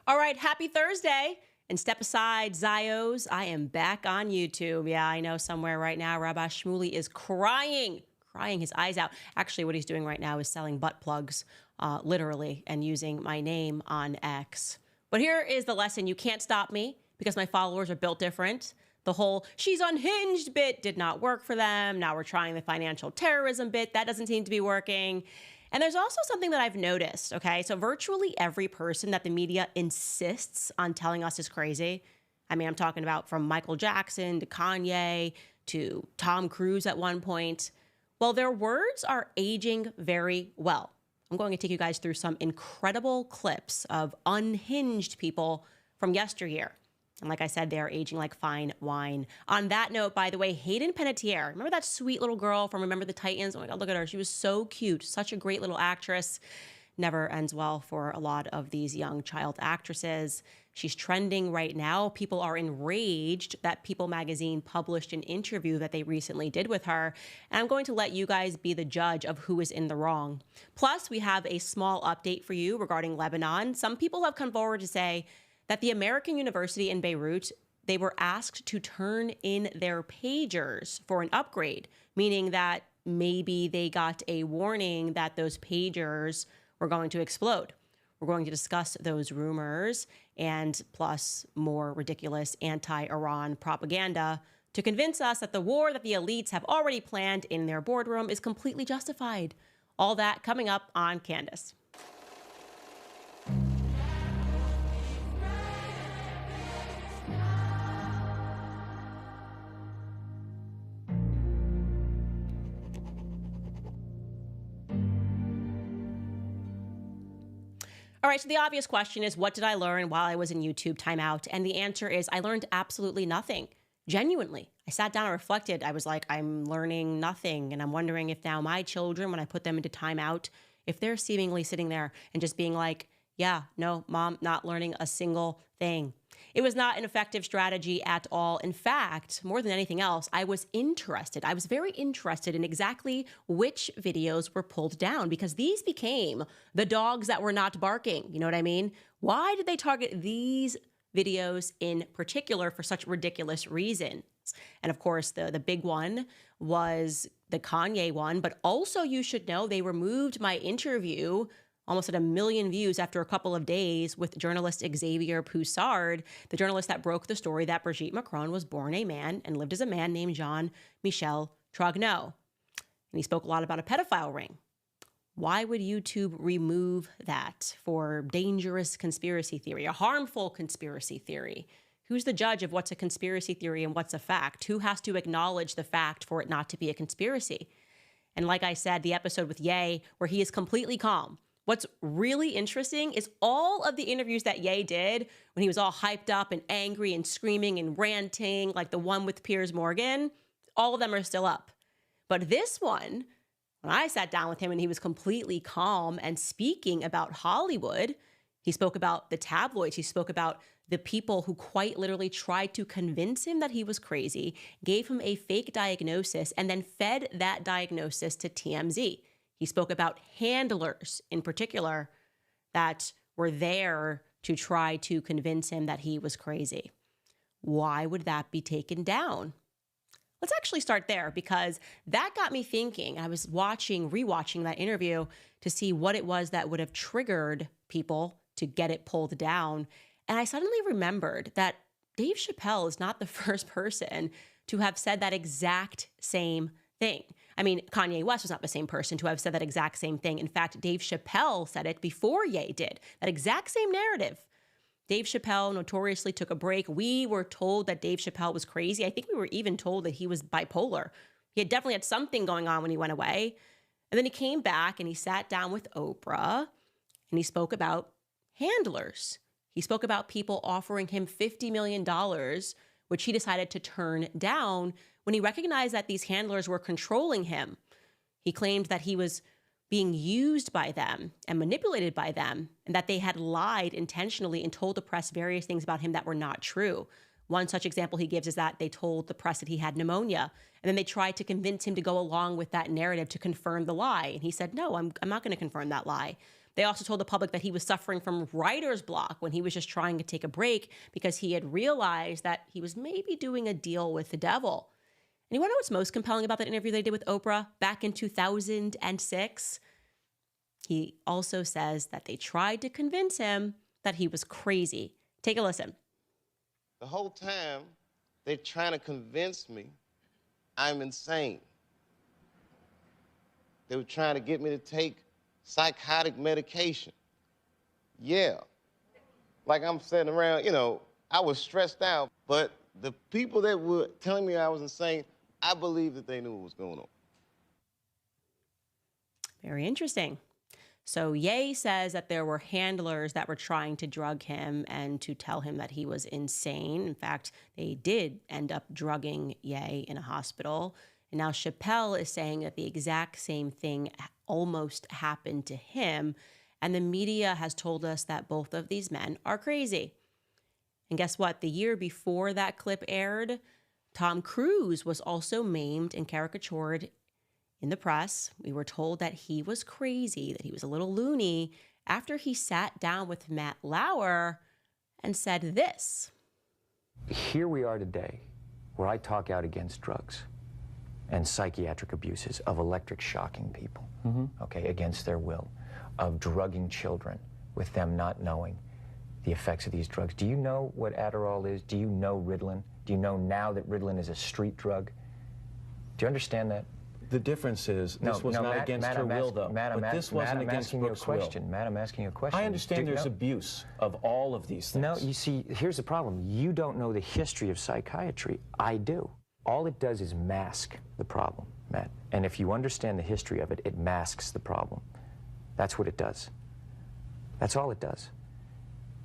All right, happy Thursday. And step aside, Zios. I am back on YouTube. Yeah, I know somewhere right now, Rabbi Shmuley is crying his eyes out. Actually, what he's doing right now is selling butt plugs, literally, and using my name on X. But here is the lesson. You can't stop me because my followers are built different. The whole she's unhinged bit did not work for them. Now we're trying the financial terrorism bit. That doesn't seem to be working. And there's also something that I've noticed, okay? So virtually every person that the media insists on telling us is crazy. I mean, I'm talking about from Michael Jackson to Kanye to Tom Cruise at one point. Well, their words are aging very well. I'm going to take you guys through some incredible clips of unhinged people from yesteryear. And like I said, they're aging like fine wine. On that note, by the way, Hayden Panettiere, remember that sweet little girl from Remember the Titans? Oh my God, look at her. She was so cute. Such a great little actress. Never ends well for a lot of these young child actresses. She's trending right now. People are enraged that People magazine published an interview that they recently did with her. And I'm going to let you guys be the judge of who is in the wrong. Plus, we have a small update for you regarding Lebanon. Some people have come forward to say that the American University in Beirut, they were asked to turn in their pagers for an upgrade, meaning that maybe they got a warning that those pagers were going to explode. We're going to discuss those rumors and plus more ridiculous anti-Iran propaganda to convince us that the war that the elites have already planned in their boardroom is completely justified. All that coming up on Candace. All right, so the obvious question is, what did I learn while I was in YouTube timeout? And the answer is, I learned absolutely nothing. Genuinely. I sat down and reflected. I was like, I'm learning nothing. And I'm wondering if now my children, when I put them into timeout, if they're seemingly sitting there and just being like, yeah, no, mom, not learning a single thing. It was not an effective strategy at all. In fact, more than anything else, I was interested. I was very interested in exactly which videos were pulled down because these became the dogs that were not barking. You know what I mean? Why did they target these videos in particular for such ridiculous reasons? And of course, the big one was the Kanye one, but also you should know they removed my interview almost at 1 million views after a couple of days with journalist Xavier Poussard, the journalist that broke the story that Brigitte Macron was born a man and lived as a man named Jean-Michel Trogneau. And he spoke a lot about a pedophile ring. Why would YouTube remove that for dangerous conspiracy theory, a harmful conspiracy theory? Who's the judge of what's a conspiracy theory and what's a fact? Who has to acknowledge the fact for it not to be a conspiracy? And like I said, the episode with Ye, where he is completely calm. What's really interesting is all of the interviews that Ye did when he was all hyped up and angry and screaming and ranting, like the one with Piers Morgan, all of them are still up. But this one, when I sat down with him and he was completely calm and speaking about Hollywood, he spoke about the tabloids, he spoke about the people who quite literally tried to convince him that he was crazy, gave him a fake diagnosis, and then fed that diagnosis to TMZ. He spoke about handlers in particular that were there to try to convince him that he was crazy. Why would that be taken down? Let's actually start there because that got me thinking. I was rewatching that interview to see what it was that would have triggered people to get it pulled down. And I suddenly remembered that Dave Chappelle is not the first person to have said that exact same thing. I mean, Kanye West was not the same person to have said that exact same thing. In fact, Dave Chappelle said it before Ye did. That exact same narrative. Dave Chappelle notoriously took a break. We were told that Dave Chappelle was crazy. I think we were even told that he was bipolar. He had definitely had something going on when he went away. And then he came back and he sat down with Oprah and he spoke about handlers. He spoke about people offering him $50 million, which he decided to turn down when he recognized that these handlers were controlling him. He claimed that he was being used by them and manipulated by them, and that they had lied intentionally and told the press various things about him that were not true. One such example he gives is that they told the press that he had pneumonia, and then they tried to convince him to go along with that narrative to confirm the lie. And he said, no, I'm not going to confirm that lie. They also told the public that he was suffering from writer's block when he was just trying to take a break because he had realized that he was maybe doing a deal with the devil. And you want to know what's most compelling about that interview they did with Oprah back in 2006? He also says that they tried to convince him that he was crazy. Take a listen. The whole time, they're trying to convince me I'm insane. They were trying to get me to take psychotic medication. Yeah. Like I'm sitting around, you know, I was stressed out, but the people that were telling me I was insane, I believe that they knew what was going on. Very interesting. So Ye says that there were handlers that were trying to drug him and to tell him that he was insane. In fact, they did end up drugging Ye in a hospital. And now Chappelle is saying that the exact same thing almost happened to him. And the media has told us that both of these men are crazy. And guess what? The year before that clip aired, Tom Cruise was also maimed and caricatured in the press. We were told that he was crazy, that he was a little loony, after he sat down with Matt Lauer and said this. Here we are today, where I talk out against drugs and psychiatric abuses of electric shocking people, okay, against their will, of drugging children with them not knowing the effects of these drugs. Do you know what Adderall is? Do you know Ritalin? Do you know now that Ritalin is a street drug? Do you understand that? The difference is this was not against her will, though. But this wasn't against Brooke's will. Matt, I'm asking you a question. I understand there's abuse of all of these things. No, you see, here's the problem. You don't know the history of psychiatry. I do. All it does is mask the problem, Matt. And if you understand the history of it, it masks the problem. That's what it does. That's all it does.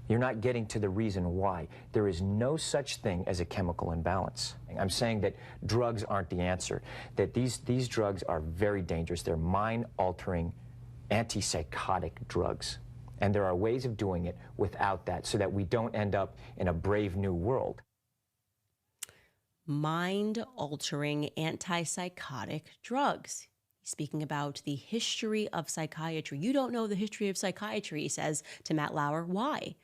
You're not getting to the reason why. There is no such thing as a chemical imbalance. I'm saying that drugs aren't the answer, that these drugs are very dangerous. They're mind-altering, antipsychotic drugs. And there are ways of doing it without that so that we don't end up in a brave new world. Mind-altering, antipsychotic drugs. He's speaking about the history of psychiatry. You don't know the history of psychiatry, he says to Matt Lauer. Why?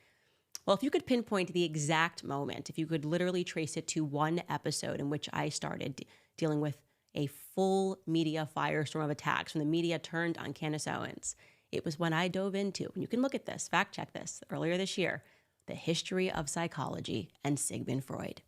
Well, if you could pinpoint the exact moment, if you could literally trace it to one episode in which I started dealing with a full media firestorm of attacks when the media turned on Candace Owens, it was when I dove into, and you can look at this, fact check this, earlier this year, the history of psychology and Sigmund Freud.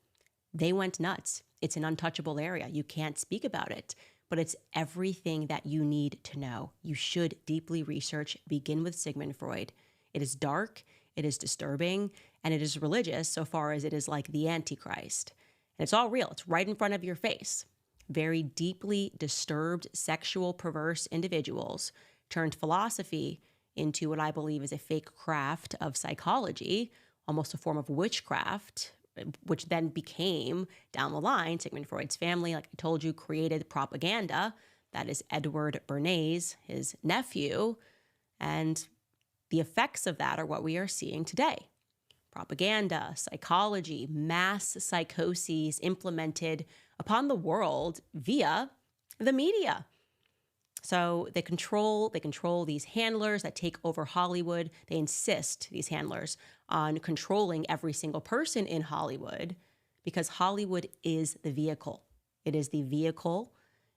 They went nuts. It's an untouchable area. You can't speak about it, but it's everything that you need to know. You should deeply research, begin with Sigmund Freud. It is dark, it is disturbing, and it is religious so far as it is like the Antichrist. And it's all real. It's right in front of your face. Very deeply disturbed, sexual, perverse individuals turned philosophy into what I believe is a fake craft of psychology, almost a form of witchcraft, which then became, down the line, Sigmund Freud's family, like I told you, created propaganda. That is Edward Bernays, his nephew. And the effects of that are what we are seeing today. Propaganda, psychology, mass psychoses implemented upon the world via the media. So they control these handlers that take over Hollywood. They insist, these handlers, on controlling every single person in Hollywood because Hollywood is the vehicle. It is the vehicle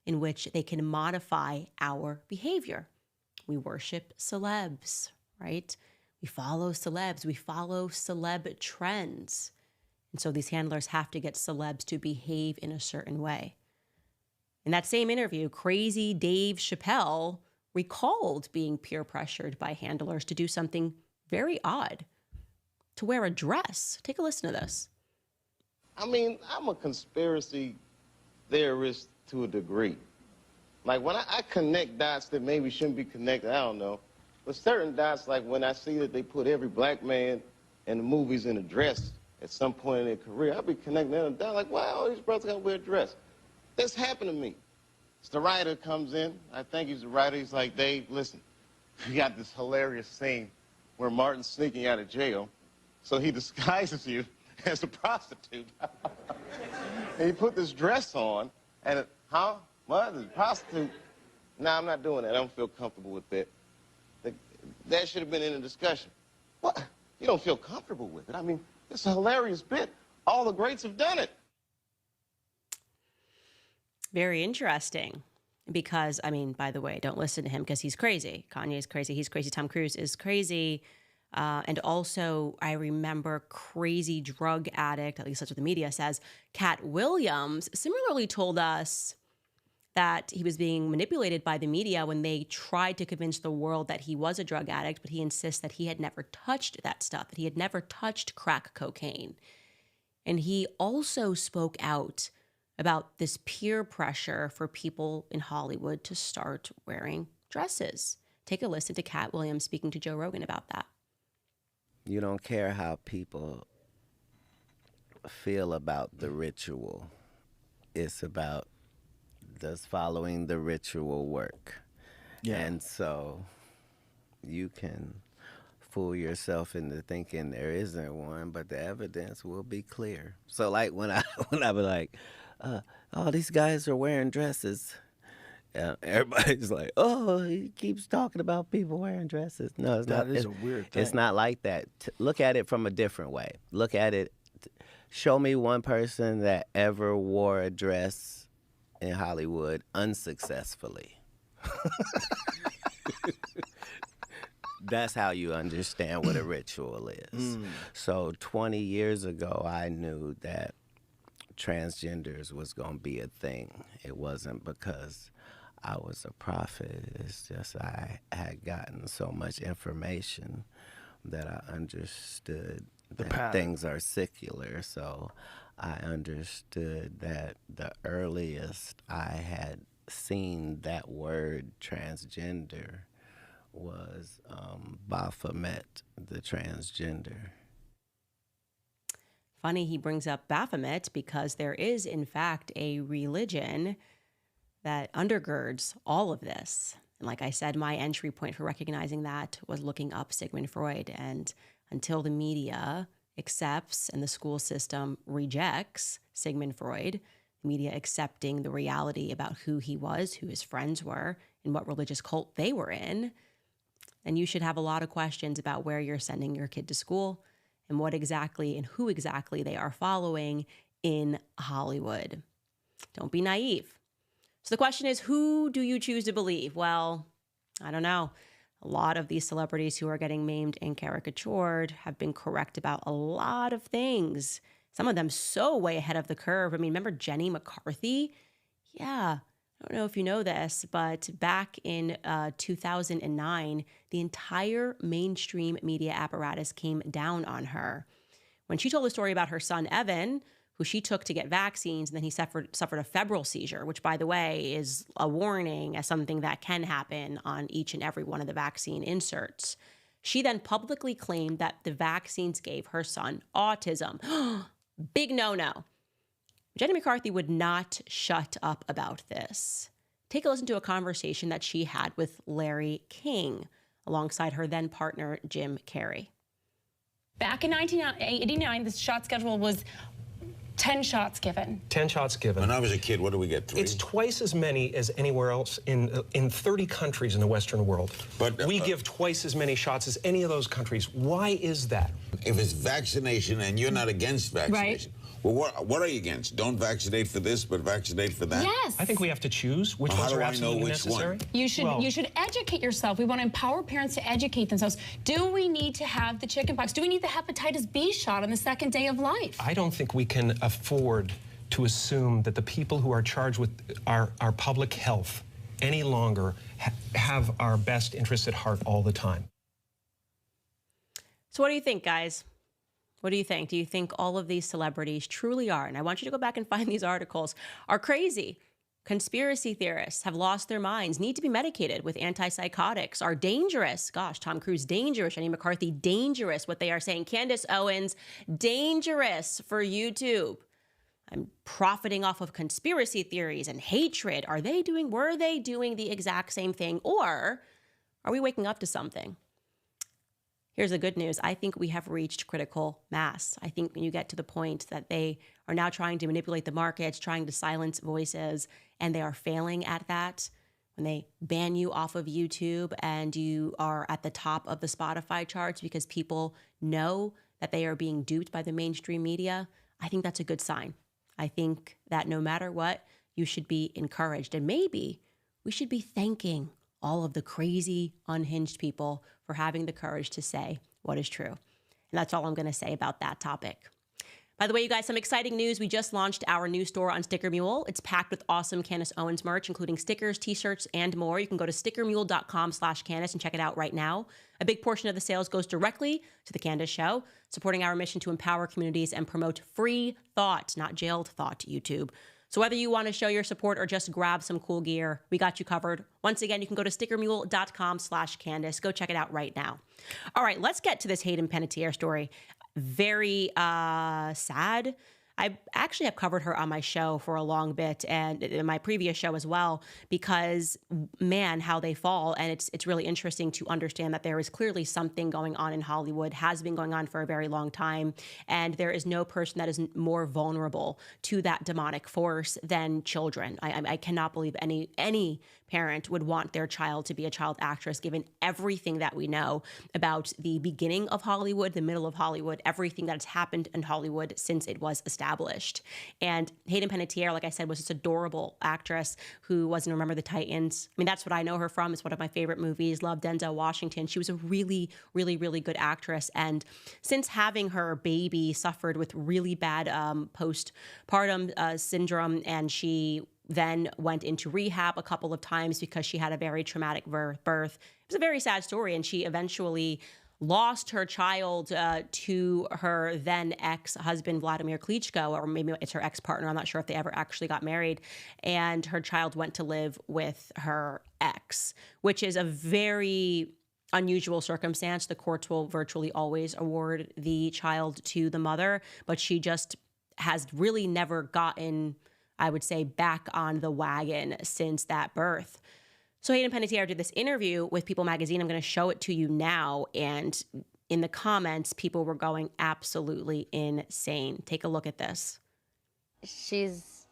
in which they can modify our behavior. We worship celebs, right? We follow celebs. We follow celeb trends. And so these handlers have to get celebs to behave in a certain way. In that same interview, crazy Dave Chappelle recalled being peer pressured by handlers to do something very odd, to wear a dress. Take a listen to this. I mean, I'm a conspiracy theorist to a degree. Like when I connect dots that maybe shouldn't be connected, I don't know. But certain dots, like when I see that they put every black man in the movies in a dress at some point in their career, I'll be connecting them down like, wow, all these brothers got to wear a dress. This happened to me. So the writer comes in. I think he's the writer. He's like, Dave, listen, we got this hilarious scene where Martin's sneaking out of jail. So he disguises you as a prostitute. And he put this dress on. And, what? A prostitute? No, I'm not doing that. I don't feel comfortable with that. that should have been in the discussion. What? You don't feel comfortable with it? I mean, it's a hilarious bit. All the greats have done it. Very interesting. Because, I mean, by the way, don't listen to him because he's crazy. Kanye is crazy. He's crazy. Tom Cruise is crazy. And also, I remember crazy drug addict, at least that's what the media says, Cat Williams, similarly told us that he was being manipulated by the media when they tried to convince the world that he was a drug addict, but he insists that he had never touched that stuff, that he had never touched crack cocaine. And he also spoke out about this peer pressure for people in Hollywood to start wearing dresses. Take a listen to Cat Williams speaking to Joe Rogan about that. You don't care how people feel about the ritual. It's about does following the ritual work. Yeah. And so you can fool yourself into thinking there isn't one, but the evidence will be clear. So like when I be like, oh, these guys are wearing dresses. Everybody's like, oh, he keeps talking about people wearing dresses. No, it's not. That is a weird thing. It's not like that. Look at it from a different way. Look at it. Show me one person that ever wore a dress in Hollywood unsuccessfully. That's how you understand what a ritual is. So 20 years ago, I knew that transgenders was going to be a thing. It wasn't because I was a prophet. It's just I had gotten so much information that I understood that things are secular. So I understood that the earliest I had seen that word transgender was Baphomet, the transgender. Funny he brings up Baphomet because there is, in fact, a religion that undergirds all of this. And like I said, my entry point for recognizing that was looking up Sigmund Freud. And until the media accepts and the school system rejects Sigmund Freud, the media accepting the reality about who he was, who his friends were, and what religious cult they were in, then you should have a lot of questions about where you're sending your kid to school and what exactly and who exactly they are following in Hollywood. Don't be naive. So the question is, who do you choose to believe? Well, I don't know. A lot of these celebrities who are getting maimed and caricatured have been correct about a lot of things. Some of them so way ahead of the curve. I mean, remember Jenny McCarthy? Yeah, I don't know if you know this, but back in 2009, the entire mainstream media apparatus came down on her. When she told the story about her son, Evan, who she took to get vaccines, and then he suffered a febrile seizure, which, by the way, is a warning as something that can happen on each and every one of the vaccine inserts. She then publicly claimed that the vaccines gave her son autism. Big no-no. Jenny McCarthy would not shut up about this. Take a listen to a conversation that she had with Larry King alongside her then partner, Jim Carrey. Back in 1989, the shot schedule was 10 shots given. 10 shots given. When I was a kid, what do we get, 3? It's twice as many as anywhere else in 30 countries in the Western world. But we give twice as many shots as any of those countries. Why is that? If it's vaccination and you're not against vaccination, right. Well, what are you against? Don't vaccinate for this, but vaccinate for that? Yes. I think we have to choose which ones are absolutely necessary. You should educate yourself. We want to empower parents to educate themselves. Do we need to have the chickenpox? Do we need the hepatitis B shot on the second day of life? I don't think we can afford to assume that the people who are charged with our public health any longer have our best interests at heart all the time. So what do you think, guys? What do you think? Do you think all of these celebrities truly are, and I want you to go back and find these articles, are crazy? Conspiracy theorists have lost their minds, need to be medicated with antipsychotics, are dangerous. Gosh, Tom Cruise, dangerous. Jenny McCarthy, dangerous. What they are saying. Candace Owens, dangerous for YouTube. I'm profiting off of conspiracy theories and hatred. Were they doing the exact same thing? Or are we waking up to something? Here's the good news. I think we have reached critical mass. I think when you get to the point that they are now trying to manipulate the markets, trying to silence voices, and they are failing at that, when they ban you off of YouTube and you are at the top of the Spotify charts because people know that they are being duped by the mainstream media, I think that's a good sign. I think that no matter what, you should be encouraged. And maybe we should be thanking all of the crazy, unhinged people for having the courage to say what is true. And that's all I'm going to say about that topic. By the way, you guys, some exciting news. We just launched our new store on Sticker Mule. It's packed with awesome Candace Owens merch, including stickers, t-shirts, and more. You can go to stickermule.com/Candace and check it out right now. A big portion of the sales goes directly to The Candace Show, supporting our mission to empower communities and promote free thought, not jailed thought, YouTube. So whether you want to show your support or just grab some cool gear, we got you covered. Once again, you can go to stickermule.com/Candace. Go check it out right now. All right, let's get to this Hayden Panettiere story. Very sad. I actually have covered her on my show for a long bit and in my previous show as well, because man, how they fall. And it's really interesting to understand that there is clearly something going on in Hollywood, has been going on for a very long time. And there is no person that is more vulnerable to that demonic force than children. I cannot believe any parent would want their child to be a child actress, given everything that we know about the beginning of Hollywood, the middle of Hollywood, everything that's happened in Hollywood since it was established. And Hayden Panettiere, like I said, was this adorable actress who was in Remember the Titans. I mean, that's what I know her from. It's one of my favorite movies. Love Denzel Washington. She was a really, really, really good actress. And since having her baby, suffered with really bad postpartum syndrome, and she then went into rehab a couple of times because she had a very traumatic birth. It was a very sad story, and she eventually lost her child to her then ex-husband, Vladimir Klitschko, or maybe it's her ex-partner. I'm not sure if they ever actually got married. And her child went to live with her ex, which is a very unusual circumstance. The courts will virtually always award the child to the mother, but she just has really never gotten, I would say, back on the wagon since that birth. So Hayden Panettiere did this interview with People magazine. I'm going to show it to you now. And in the comments, people were going absolutely insane. Take a look at this. She's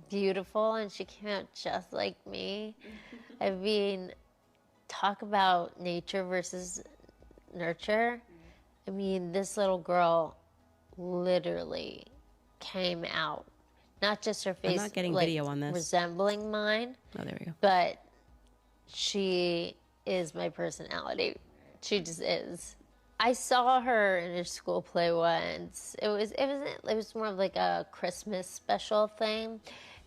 beautiful and she came out just like me. I mean, talk about nature versus nurture. I mean, this little girl literally came out. Not just her face, I'm not getting video on this, resembling mine. Oh, there we go. But she is my personality. She just is. I saw her in a school play once. It was more of like a Christmas special thing,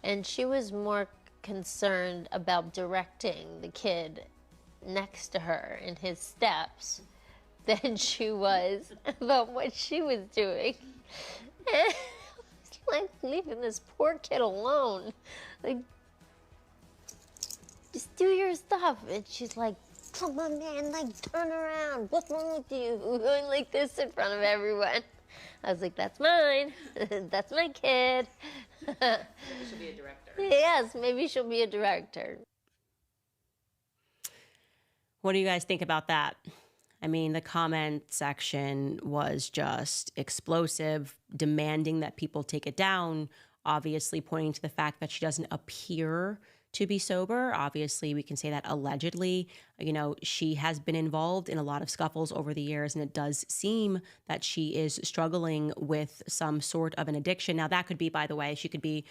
and she was more concerned about directing the kid next to her in his steps than she was about what she was doing. Like, leaving this poor kid alone. Like, just do your stuff. And she's like, come on, man, like, turn around. What's wrong with you? Going like this in front of everyone. I was like, that's mine. That's my kid. Maybe she'll be a director. Yes, maybe she'll be a director. What do you guys think about that? I mean, the comment section was just explosive, demanding that people take it down, obviously pointing to the fact that she doesn't appear to be sober. Obviously, we can say that allegedly. You know, she has been involved in a lot of scuffles over the years, and it does seem that she is struggling with some sort of an addiction. Now, that could be, by the way, she could be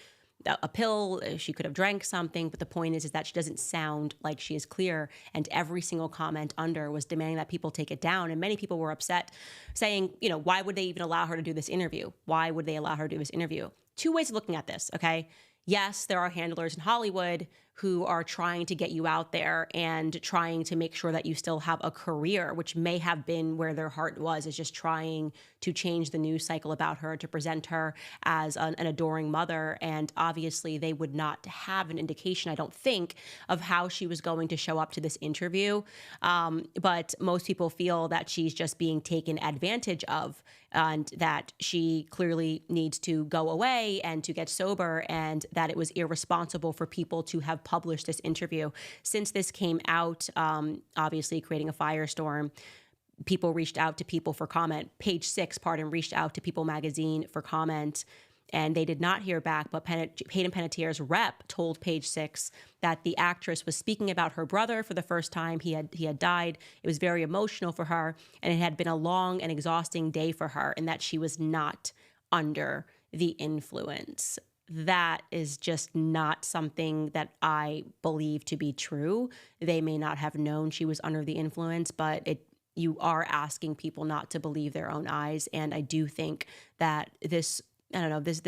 a pill, she could have drank something, but the point is that she doesn't sound like she is clear, and every single comment under was demanding that people take it down. And many people were upset, saying, you know, why would they even allow her to do this interview? Why would they allow her to do this interview? Two ways of looking at this, okay? Yes, there are handlers in Hollywood who are trying to get you out there and trying to make sure that you still have a career, which may have been where their heart was, is just trying to change the news cycle about her, to present her as an adoring mother. And obviously they would not have an indication, I don't think, of how she was going to show up to this interview. But most people feel that she's just being taken advantage of, and that she clearly needs to go away and to get sober, and that it was irresponsible for people to have published this interview. Since this came out, obviously creating a firestorm, people reached out to People for comment. Page 6, reached out to People magazine for comment. and they did not hear back, but Hayden Panettiere's rep told Page Six that the actress was speaking about her brother for the first time. He had died. It was very emotional for her, and it had been a long and exhausting day for her, and that she was not under the influence. That is just not something that I believe to be true. They may not have known she was under the influence, but you are asking people not to believe their own eyes. And I do think that this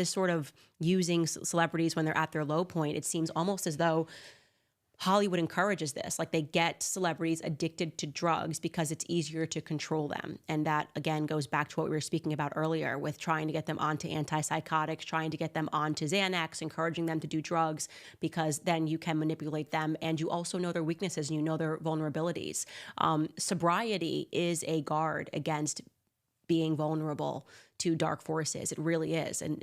sort of using celebrities when they're at their low point, it seems almost as though Hollywood encourages this. Like, they get celebrities addicted to drugs because it's easier to control them. And that, again, goes back to what we were speaking about earlier with trying to get them onto antipsychotics, trying to get them onto Xanax, encouraging them to do drugs, because then you can manipulate them. And you also know their weaknesses and you know their vulnerabilities. Sobriety is a guard against being vulnerable to dark forces. It really is. And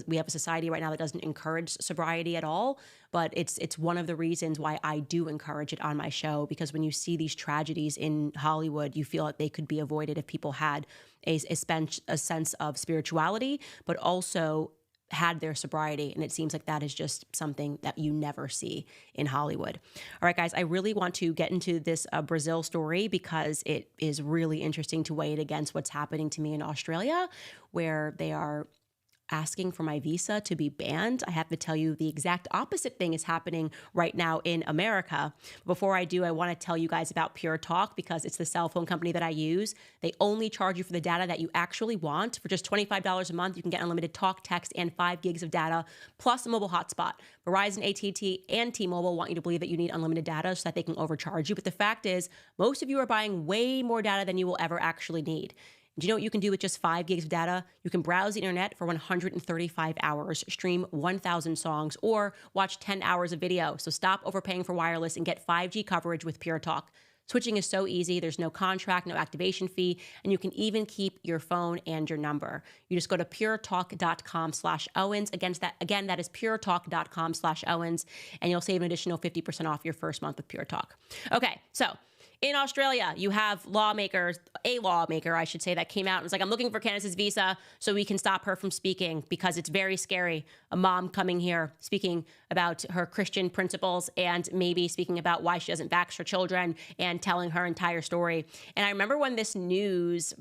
we have a society right now that doesn't encourage sobriety at all, but it's one of the reasons why I do encourage it on my show, because when you see these tragedies in Hollywood, you feel like they could be avoided if people had a sense of spirituality, but also had their sobriety. And it seems like that is just something that you never see in Hollywood. All right, guys, I really want to get into this Brazil story because it is really interesting to weigh it against what's happening to me in Australia, where they are asking for my visa to be banned. I have to tell you the exact opposite thing is happening right now in America. Before I do, I want to tell you guys about Pure Talk, because it's the cell phone company that I use. They only charge you for the data that you actually want. For just $25 a month, you can get unlimited talk, text, and 5 gigs of data, plus a mobile hotspot. Verizon, AT&T, and T-Mobile want you to believe that you need unlimited data so that they can overcharge you. But the fact is, most of you are buying way more data than you will ever actually need. Do you know what you can do with just 5 gigs of data? You can browse the internet for 135 hours, stream 1,000 songs, or watch 10 hours of video. So stop overpaying for wireless and get 5G coverage with Pure Talk. Switching is so easy. There's no contract, no activation fee, and you can even keep your phone and your number. You just go to puretalk.com/Owens. Again, that is puretalk.com/Owens, and you'll save an additional 50% off your first month with Pure Talk. Okay, so in Australia, you have a lawmaker, I should say, that came out and was like, I'm looking for Candace's visa so we can stop her from speaking because it's very scary. A mom coming here speaking about her Christian principles and maybe speaking about why she doesn't vax her children and telling her entire story. And I remember when this news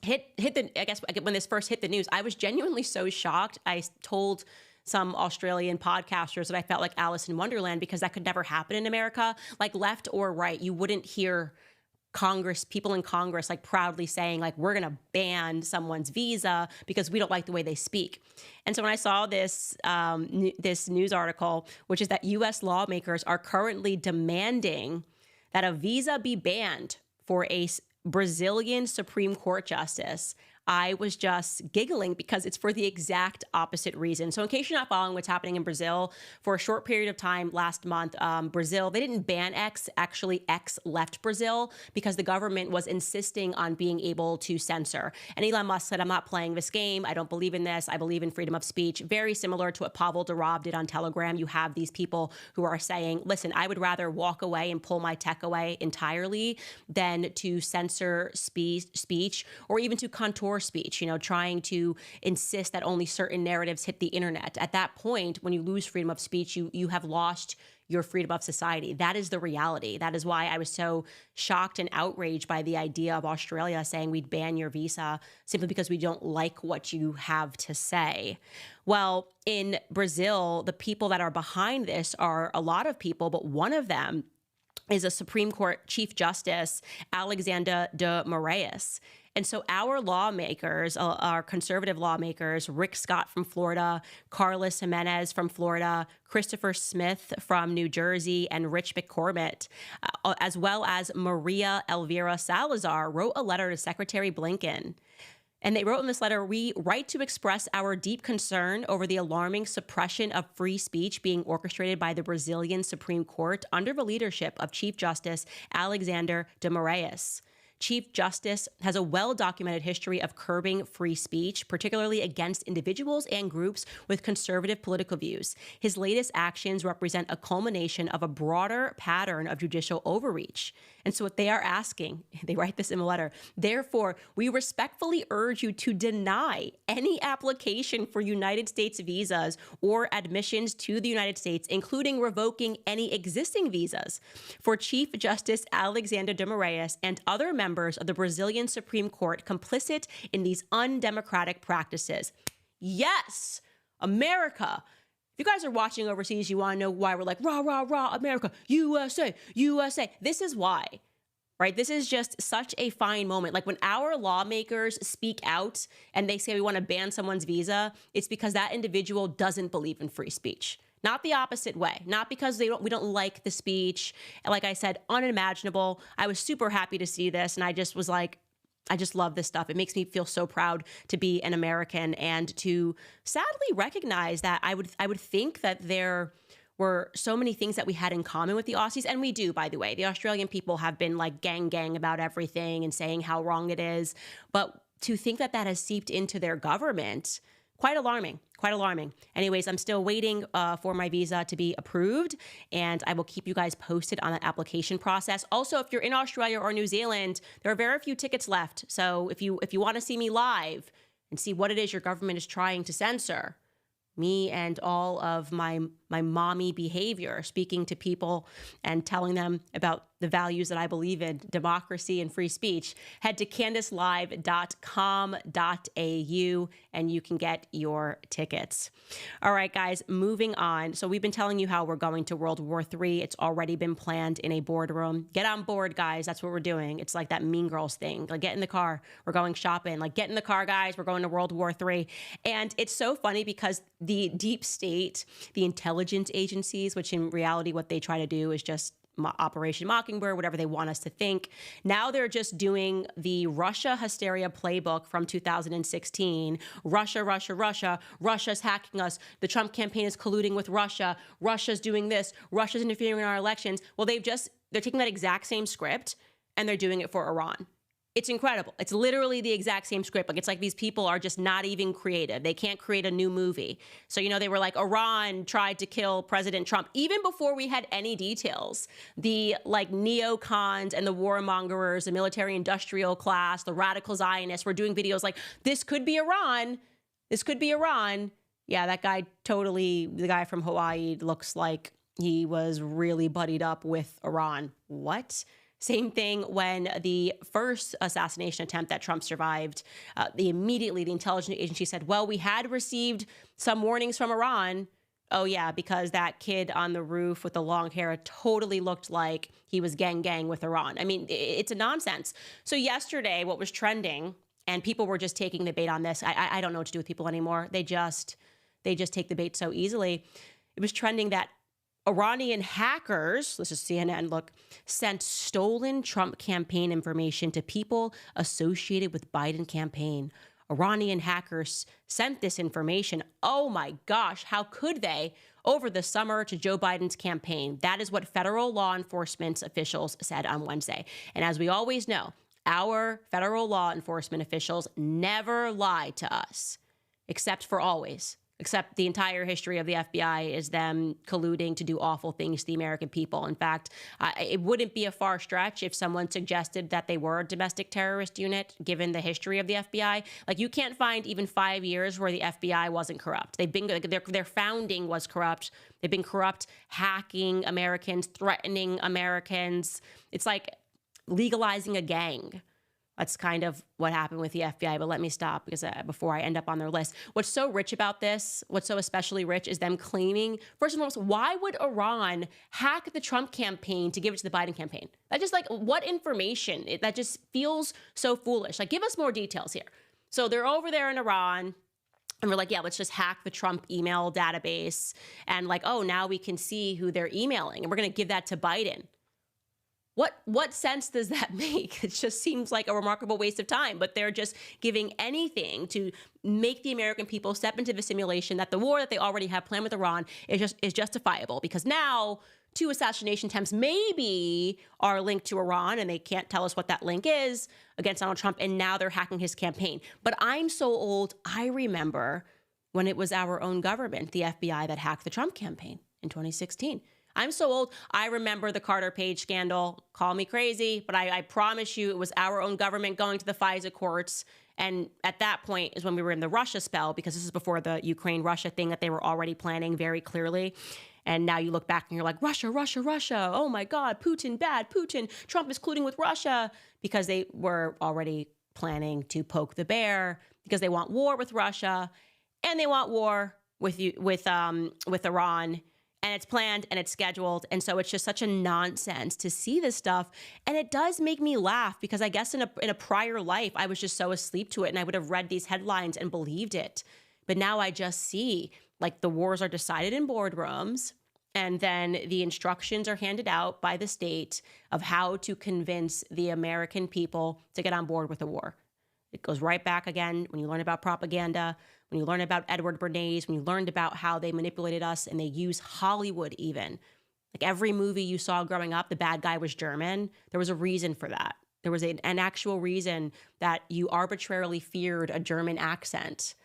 when this first hit the news, I was genuinely so shocked. I told some Australian podcasters that I felt like Alice in Wonderland, because that could never happen in America. Like, left or right, you wouldn't hear people in Congress like proudly saying like, we're going to ban someone's visa because we don't like the way they speak. And so when I saw this this news article, which is that U.S. lawmakers are currently demanding that a visa be banned for a Brazilian Supreme Court justice, I was just giggling because it's for the exact opposite reason. So in case you're not following what's happening in Brazil, for a short period of time last month, Brazil, they didn't ban X. Actually, X left Brazil because the government was insisting on being able to censor. And Elon Musk said, I'm not playing this game. I don't believe in this. I believe in freedom of speech. Very similar to what Pavel Durov did on Telegram. You have these people who are saying, listen, I would rather walk away and pull my tech away entirely than to censor speech or even to contour speech, trying to insist that only certain narratives hit the internet. At that point, when you lose freedom of speech, you have lost your freedom of society. That is the reality. That is why I was so shocked and outraged by the idea of Australia saying we'd ban your visa simply because we don't like what you have to say. Well, in Brazil, the people that are behind this are a lot of people, but one of them is a Supreme Court Chief Justice, Alexander de Moraes. And so our lawmakers, our conservative lawmakers, Rick Scott from Florida, Carlos Jimenez from Florida, Christopher Smith from New Jersey, and Rich McCormick, as well as Maria Elvira Salazar, wrote a letter to Secretary Blinken. And they wrote in this letter, we write to express our deep concern over the alarming suppression of free speech being orchestrated by the Brazilian Supreme Court under the leadership of Chief Justice Alexander de Moraes. Chief Justice has a well-documented history of curbing free speech, particularly against individuals and groups with conservative political views. His latest actions represent a culmination of a broader pattern of judicial overreach. And so what they are asking, they write this in a letter, therefore, we respectfully urge you to deny any application for United States visas or admissions to the United States, including revoking any existing visas for Chief Justice Alexander de Moraes and other members of the Brazilian Supreme Court complicit in these undemocratic practices. Yes, America. If you guys are watching overseas, you want to know why we're like, rah, rah, rah, America, USA, USA. This is why, right? This is just such a fine moment. Like when our lawmakers speak out and they say we want to ban someone's visa, it's because that individual doesn't believe in free speech. Not the opposite way, not because we don't like the speech. And like I said, unimaginable. I was super happy to see this. And I just was like, I just love this stuff. It makes me feel so proud to be an American and to sadly recognize that I would think that there were so many things that we had in common with the Aussies. And we do, by the way. The Australian people have been like gang about everything and saying how wrong it is. But to think that that has seeped into their government, quite alarming, quite alarming. Anyways, I'm still waiting for my visa to be approved, and I will keep you guys posted on that application process. Also, if you're in Australia or New Zealand, there are very few tickets left. So if you want to see me live and see what it is your government is trying to censor, me and all of my mommy behavior, speaking to people and telling them about the values that I believe in, democracy and free speech, head to CandaceLive.com.au and you can get your tickets. All right, guys, moving on. So we've been telling you how we're going to World War III. It's already been planned in a boardroom. Get on board, guys. That's what we're doing. It's like that Mean Girls thing. Like, get in the car. We're going shopping. Like, get in the car, guys. We're going to World War III. And it's so funny because the deep state, the intelligence agencies, which in reality what they try to do is just Operation Mockingbird, whatever they want us to think. Now they're just doing the Russia hysteria playbook from 2016. Russia, Russia, Russia. Russia's hacking us. The Trump campaign is colluding with Russia. Russia's doing this. Russia's interfering in our elections. Well, they're taking that exact same script and they're doing it for Iran. It's incredible. It's literally the exact same script. Like, it's like these people are just not even creative. They can't create a new movie. So, they were like, Iran tried to kill President Trump. Even before we had any details, the neocons and the warmongers, the military industrial class, the radical Zionists were doing videos like, this could be Iran. This could be Iran. Yeah, that guy the guy from Hawaii looks like he was really buddied up with Iran. What? Same thing when the first assassination attempt that Trump survived, immediately the intelligence agency said, well, we had received some warnings from Iran. Oh, yeah, because that kid on the roof with the long hair totally looked like he was gang with Iran. I mean, it's a nonsense. So yesterday, what was trending, and people were just taking the bait on this. I don't know what to do with people anymore. They just take the bait so easily. It was trending that Iranian hackers, this is CNN, look, sent stolen Trump campaign information to people associated with Biden campaign. Iranian hackers sent this information. Oh my gosh, how could they? Over the summer to Joe Biden's campaign. That is what federal law enforcement officials said on Wednesday. And as we always know, our federal law enforcement officials never lie to us, except for always. Except the entire history of the FBI is them colluding to do awful things to the American people. In fact, it wouldn't be a far stretch if someone suggested that they were a domestic terrorist unit, given the history of the FBI. Like, you can't find even 5 years where the FBI wasn't corrupt. They've been, their founding was corrupt. They've been corrupt, hacking Americans, threatening Americans. It's like legalizing a gang. That's kind of what happened with the FBI, but let me stop because before I end up on their list. What's so rich about this, what's so especially rich, is them claiming, first and foremost, why would Iran hack the Trump campaign to give it to the Biden campaign? That just, like, what information? That just feels so foolish. Like, give us more details here. So they're over there in Iran, and we're like, yeah, let's just hack the Trump email database. And like, oh, now we can see who they're emailing, and we're going to give that to Biden. What sense does that make? It just seems like a remarkable waste of time, but they're just giving anything to make the American people step into the simulation that the war that they already have planned with Iran is justifiable, because now 2 assassination attempts maybe are linked to Iran, and they can't tell us what that link is, against Donald Trump, and now they're hacking his campaign. But I'm so old, I remember when it was our own government, the FBI, that hacked the Trump campaign in 2016. I'm so old, I remember the Carter Page scandal. Call me crazy, but I promise you it was our own government going to the FISA courts. And at that point is when we were in the Russia spell, because this is before the Ukraine-Russia thing that they were already planning very clearly. And now you look back and you're like, Russia, Russia, Russia. Oh my God, Putin, bad, Putin. Trump is colluding with Russia, because they were already planning to poke the bear, because they want war with Russia and they want war with Iran. And it's planned and it's scheduled. And so it's just such a nonsense to see this stuff. And it does make me laugh, because I guess in a prior life, I was just so asleep to it and I would have read these headlines and believed it. But now I just see, like, the wars are decided in boardrooms, and then the instructions are handed out by the state of how to convince the American people to get on board with the war. It goes right back again when you learn about propaganda, when you learn about Edward Bernays, when you learned about how they manipulated us and they use Hollywood even. Like, every movie you saw growing up, the bad guy was German. There was a reason for that. There was an actual reason that you arbitrarily feared a German accent.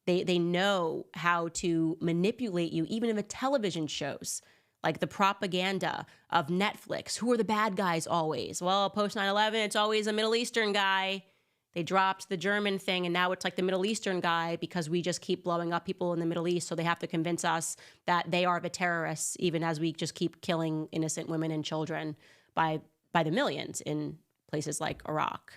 They know how to manipulate you, even in the television shows, like the propaganda of Netflix. Who are the bad guys always? Well, post 9/11, it's always a Middle Eastern guy. They dropped the German thing, and now it's like the Middle Eastern guy, because we just keep blowing up people in the Middle East, so they have to convince us that they are the terrorists, even as we just keep killing innocent women and children by the millions in places like Iraq.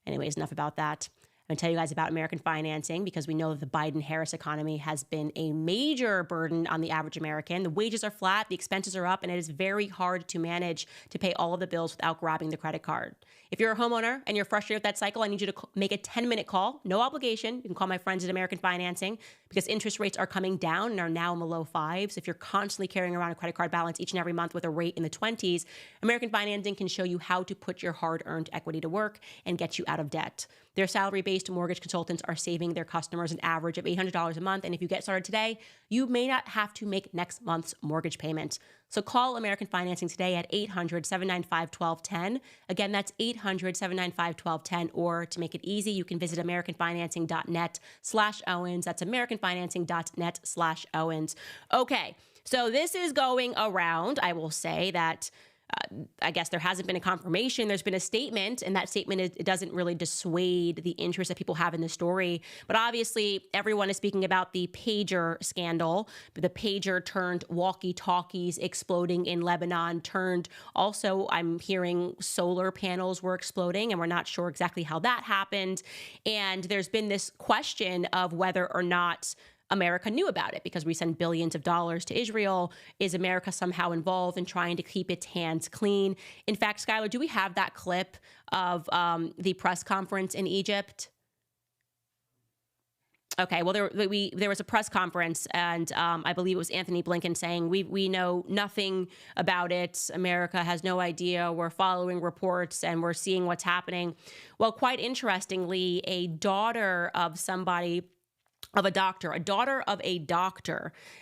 Anyways, enough about that. I'm going to tell you guys about American financing, because we know that the Biden-Harris economy has been a major burden on the average American. The wages are flat, the expenses are up, and it is very hard to manage to pay all of the bills without grabbing the credit card. If you're a homeowner and you're frustrated with that cycle, I need you to make a 10-minute call, no obligation. You can call my friends at American Financing, because interest rates are coming down and are now in the low 5s. If you're constantly carrying around a credit card balance each and every month with a rate in the 20s, American Financing can show you how to put your hard-earned equity to work and get you out of debt. Their salary-based mortgage consultants are saving their customers an average of $800 a month. And if you get started today, you may not have to make next month's mortgage payment. So call American Financing today at 800-795-1210. Again, that's 800-795-1210. Or to make it easy, you can visit americanfinancing.net/Owens. That's americanfinancing.net/Owens. Okay, so this is going around. I will say that I guess there hasn't been a confirmation. There's been a statement, and that statement, it doesn't really dissuade the interest that people have in the story. But obviously, everyone is speaking about the pager scandal. The pager turned walkie-talkies exploding in Lebanon, turned also, I'm hearing solar panels were exploding, and we're not sure exactly how that happened. And there's been this question of whether or not America knew about it, because we send billions of dollars to Israel. Is America somehow involved in trying to keep its hands clean? In fact, Skylar, do we have that clip of the press conference in Egypt? Okay, well, there was a press conference, and I believe it was Anthony Blinken saying, we know nothing about it. America has no idea. We're following reports, and we're seeing what's happening. Well, quite interestingly, a daughter of a doctor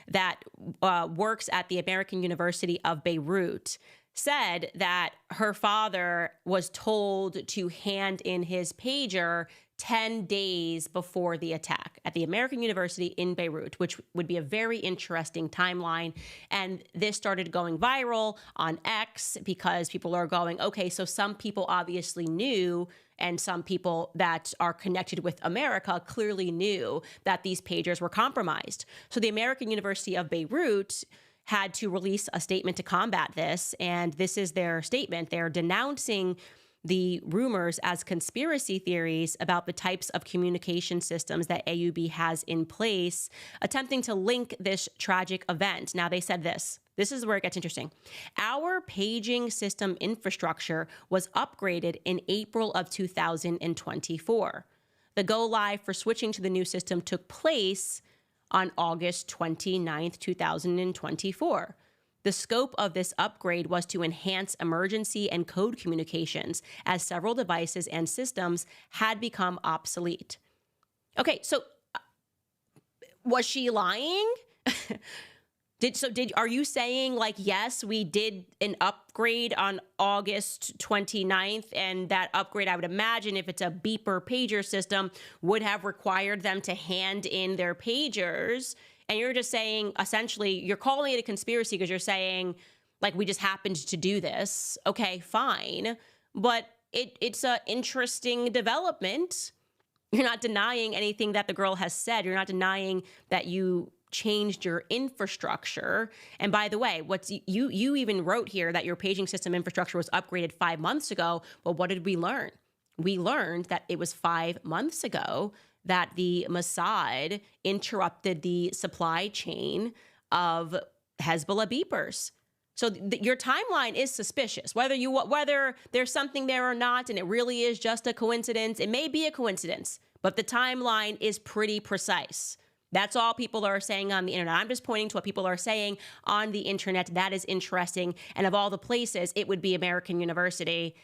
that works at the American University of Beirut said that her father was told to hand in his pager 10 days before the attack at the American University in Beirut, which would be a very interesting timeline. And this started going viral on X, because people are going, okay, so some people obviously knew, and some people that are connected with America clearly knew that these pagers were compromised. So the American University of Beirut had to release a statement to combat this. And this is their statement. They're denouncing the rumors as conspiracy theories about the types of communication systems that AUB has in place, attempting to link this tragic event. Now, they said this. This is where it gets interesting. Our paging system infrastructure was upgraded in April of 2024. The go live for switching to the new system took place on August 29th, 2024. The scope of this upgrade was to enhance emergency and code communications, as several devices and systems had become obsolete. Okay, so was she lying? Are you saying, like, yes, we did an upgrade on August 29th, and that upgrade, I would imagine, if it's a beeper pager system, would have required them to hand in their pagers? And you're just saying, essentially, you're calling it a conspiracy because you're saying, like, we just happened to do this. Okay, fine. But it's an interesting development. You're not denying anything that the girl has said. You're not denying that you changed your infrastructure. And by the way, you even wrote here that your paging system infrastructure was upgraded 5 months ago. Well, what did we learn? We learned that it was 5 months ago that the Mossad interrupted the supply chain of Hezbollah beepers. So your timeline is suspicious. Whether there's something there or not, and it really is just a coincidence, it may be a coincidence, but the timeline is pretty precise. That's all people are saying on the internet. I'm just pointing to what people are saying on the internet. That is interesting. And of all the places, it would be American University.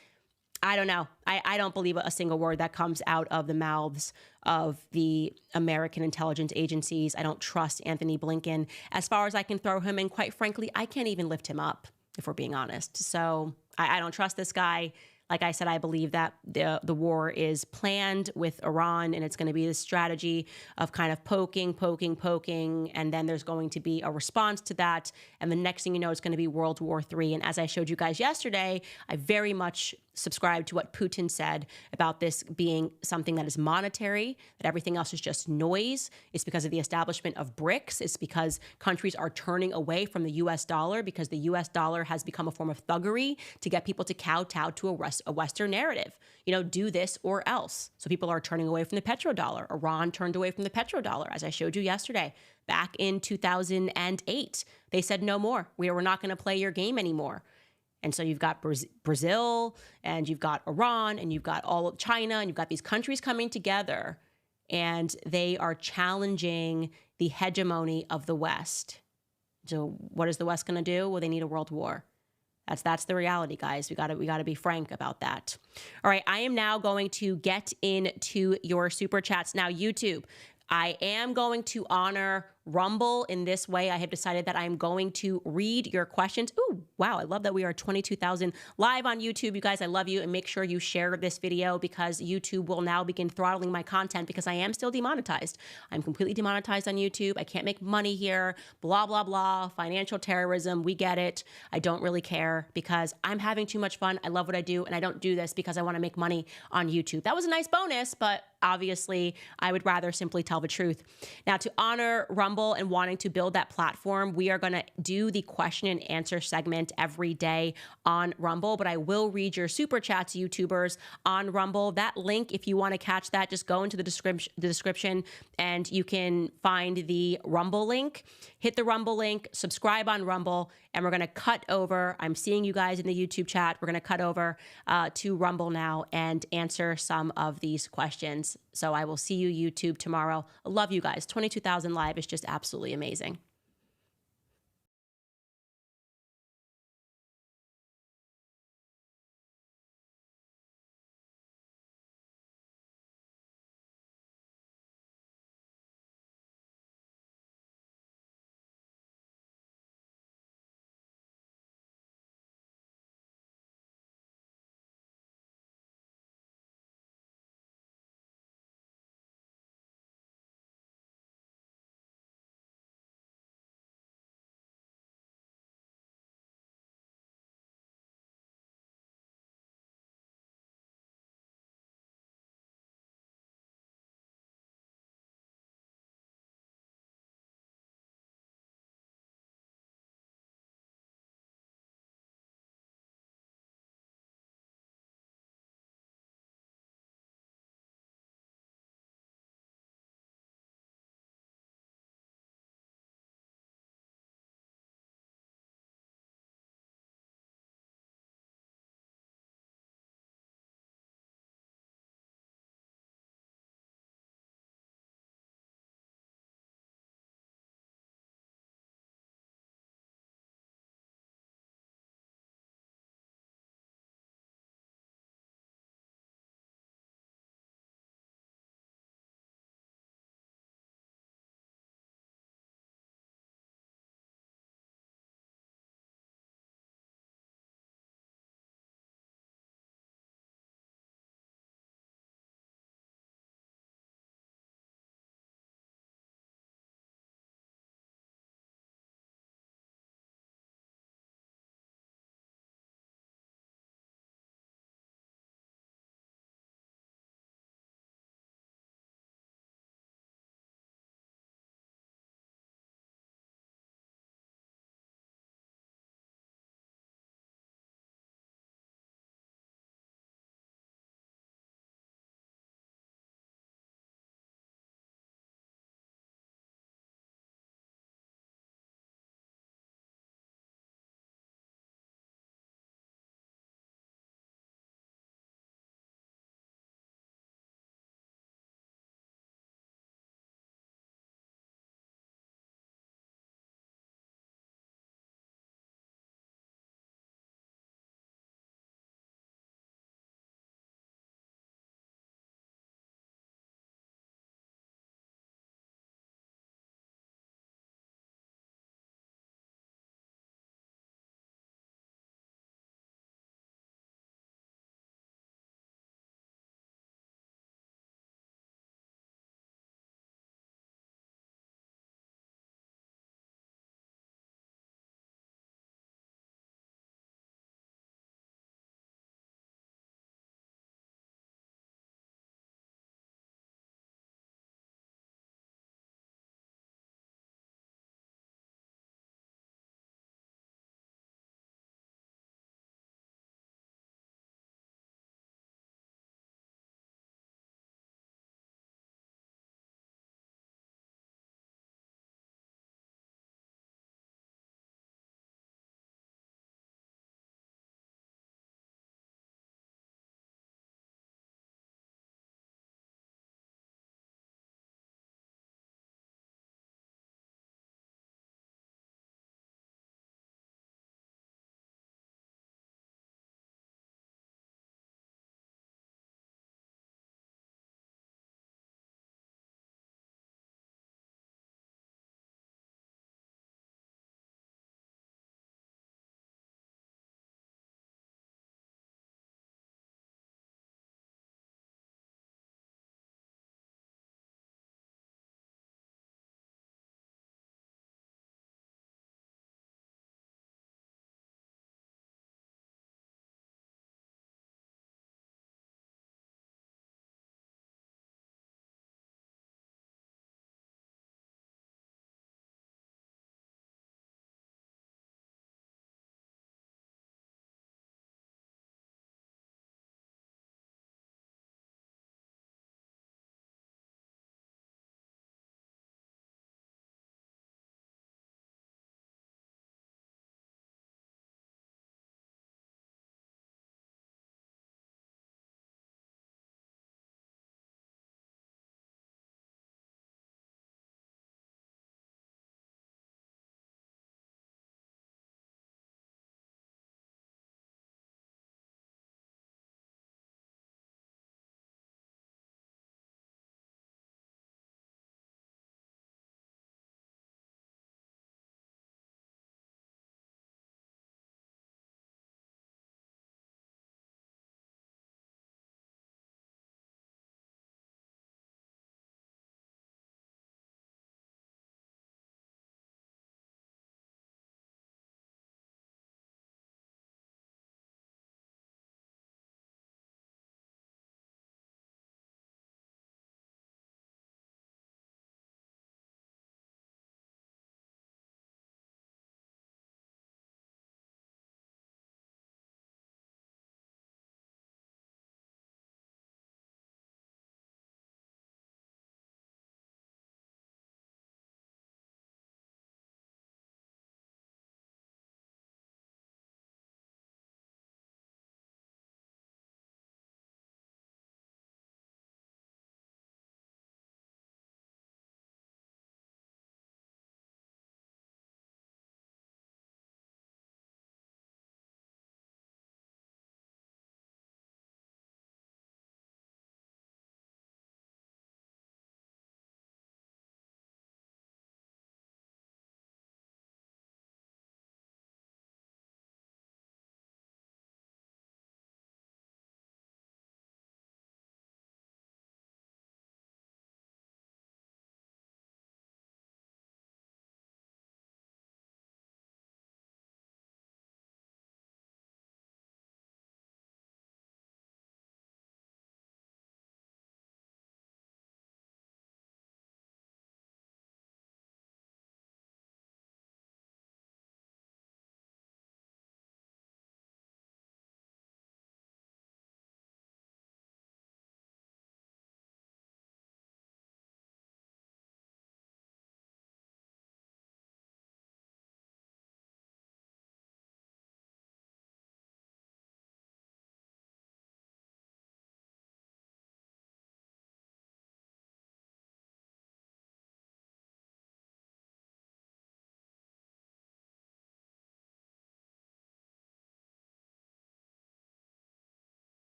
I don't know. I don't believe a single word that comes out of the mouths of the American intelligence agencies. I don't trust Anthony Blinken. As far as I can throw him in, quite frankly, I can't even lift him up, if we're being honest. So I don't trust this guy. Like I said, I believe that the war is planned with Iran, and it's going to be this strategy of kind of poking, and then there's going to be a response to that. And the next thing you know, it's going to be World War III. And as I showed you guys yesterday, I very much subscribe to what Putin said about this being something that is monetary, that everything else is just noise. It's because of the establishment of BRICS. It's because countries are turning away from the U.S. dollar because the U.S. dollar has become a form of thuggery to get people to kowtow to a Western narrative. You know, do this or else. So people are turning away from the petrodollar. Iran turned away from the petrodollar, as I showed you yesterday. Back in 2008, they said no more. We're not going to play your game anymore. And so you've got Brazil, and you've got Iran, and you've got all of China, and you've got these countries coming together, and they are challenging the hegemony of the West. So what is the West going to do? Well, they need a world war. That's the reality, guys. We got to be frank about that. All right, I am now going to get into your super chats. Now, YouTube, I am going to honor Rumble in this way. I have decided that I'm going to read your questions. Ooh, wow. I love that we are 22,000 live on YouTube. You guys, I love you. And make sure you share this video because YouTube will now begin throttling my content because I am still demonetized. I'm completely demonetized on YouTube. I can't make money here. Blah, blah, blah. Financial terrorism. We get it. I don't really care because I'm having too much fun. I love what I do. And I don't do this because I want to make money on YouTube. That was a nice bonus, but obviously I would rather simply tell the truth. Now, to honor Rumble and wanting to build that platform, we are going to do the question and answer segment every day on Rumble, but I will read your super chats, YouTubers, on Rumble. That link, if you want to catch that, just go into the description and you can find the Rumble link. Hit the Rumble link, subscribe on Rumble, and we're going to cut over. I'm seeing you guys in the YouTube chat. We're going to cut over to Rumble now and answer some of these questions. So I will see you, YouTube, tomorrow. I love you guys. 22,000 live is just absolutely amazing.